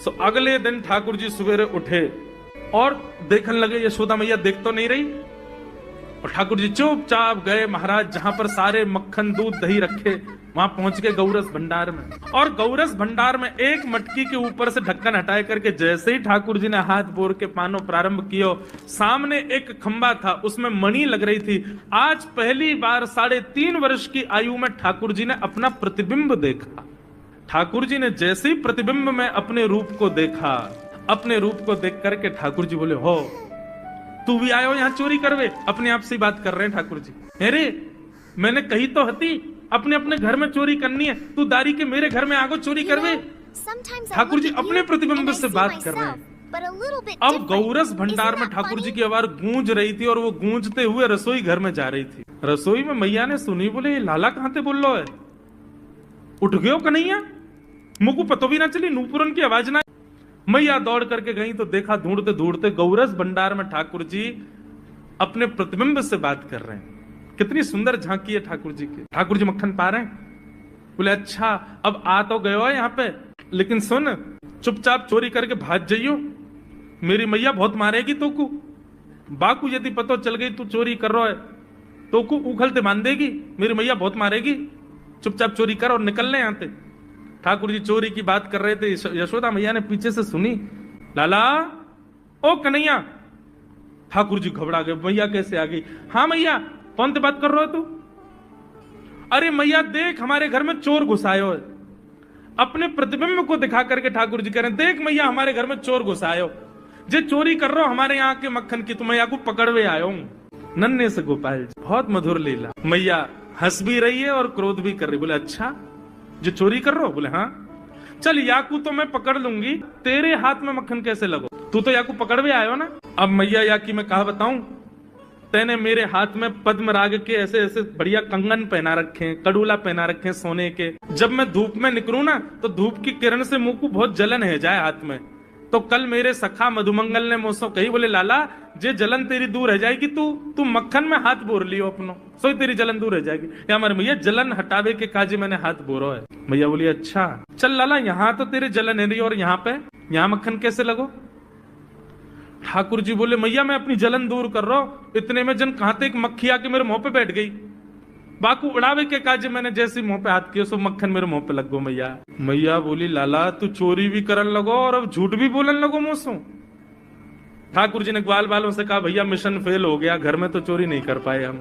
तो अगले दिन ठाकुर जी सवेरे उठे और देखने लगे यशोदा मैया देख तो नहीं रही, और ठाकुर जी चुपचाप गए महाराज जहां पर सारे मक्खन दूध दही रखे, वहां पहुंच के गौरस भंडार में। और गौरस भंडार में एक मटकी के ऊपर से ढक्कन हटाए करके जैसे ही ठाकुर जी ने हाथ बोर के पानो प्रारंभ किया, सामने एक खंबा था, उसमें मणि लग रही थी। आज पहली बार 3.5 वर्ष की आयु में ठाकुर जी ने अपना प्रतिबिंब देखा। ठाकुर जी ने जैसे ही प्रतिबिंब में अपने रूप को देखा, अपने रूप को देख करके ठाकुर जी बोले, हो तू भी आयो यहाँ चोरी करवे? अपने आप से बात कर रहे हैं ठाकुर जी। अरे मैंने कही तो हती अपने अपने घर में चोरी करनी है, तू दारी के मेरे घर में आगो चोरी करवे? ठाकुर जी अपने प्रतिबिंब से बात कर रहे हैं। अब गौरस भंडार में ठाकुर जी की आवाज गूंज रही थी, और वो गूंजते हुए रसोई घर में जा रही थी। रसोई में मैया ने सुनी, बोले ये लाला कहां से बोल लो है? उठ गयो कन्हैया, मुझको पतो भी ना चली, नूपुरन की आवाज ना। मैया दौड़ करके गई तो देखा ढूंढते ढूंढते गौरस भंडार में ठाकुर जी अपने प्रतिबिंब से बात कर रहे हैं। कितनी सुंदर झांकी है ठाकुर जी की। ठाकुर जी मक्खन पा रहे हैं। बोले अच्छा अब आ तो गयो है यहाँ पे, लेकिन सुन चुपचाप चोरी करके भाग जाइयो, मेरी मैया बहुत मारेगी तो को। बाकू यदि पतो चल गई तू चोरी कर रहा है तो को उखलते मान देगी, मेरी मैया बहुत मारेगी। चुपचाप चोरी कर और निकलने यहाँ से। ठाकुर जी चोरी की बात कर रहे थे, यशोदा मैया ने पीछे से सुनी, लाला ओ कन्हैया। ठाकुर जी घबरा गए, मैया कैसे आ गई? हाँ मैया, कौन से बात कर रहे हो तू? अरे मैया देख हमारे घर में चोर घुसायो है। अपने प्रतिबिंब को दिखा करके ठाकुर जी कह रहे हैं, देख मैया हमारे घर में चोर घुसायो, जे चोरी कर रहे हो हमारे यहाँ के मक्खन की, तो मैया को पकड़वे आयो हूं। नन्हे से गोपाल जी, बहुत मधुर लीला। मैया हंस भी रही है और क्रोध भी कर रही। बोले अच्छा जो चोरी कर रहे हो? बोले हाँ। चल याकू तो मैं पकड़ लूंगी, तेरे हाथ में मक्खन कैसे लगो? तू तो याकू पकड़वे आयो ना। अब मैया याकी मैं कहा बताऊं, तेने मेरे हाथ में पद्मराग के ऐसे ऐसे बढ़िया कंगन पहना रखे, कड़ूला पहना रखे सोने के। जब मैं धूप में निकलूं ना तो धूप की किरण से मुंह को बहुत जलन है जाए हाथ में। तो कल मेरे सखा मधुमंगल ने मुझसे कही, बोले लाला जे जलन तेरी दूर रह जाएगी, तू मक्खन में हाथ बोर लियो अपनो, सो तेरी जलन दूर रह जाएगी। या हमारे मैया जलन हटावे के काजी मैंने हाथ बोरो है। मैया बोली अच्छा चल लाला, यहाँ तो तेरे जलन है रही और यहाँ पे यहाँ मक्खन कैसे लगो? ठाकुर जी बोले मैया मैं अपनी जलन दूर कर रहा हूं। इतने में जन कहां एक मक्खी आके मेरे मुंह पे बैठ गई। बाकू उड़ावे के काजे मैंने जैसे मुंह पे हाथ किया सो मक्खन मेरे मुंह पे लग गो। मैया बोली लाला तू चोरी भी करन लगो और अब झूठ भी बोलन लगो मुझसे। ठाकुर जी ने ग्वाल वालों से कहा भैया मिशन फेल हो गया, घर में तो चोरी नहीं कर पाए हम।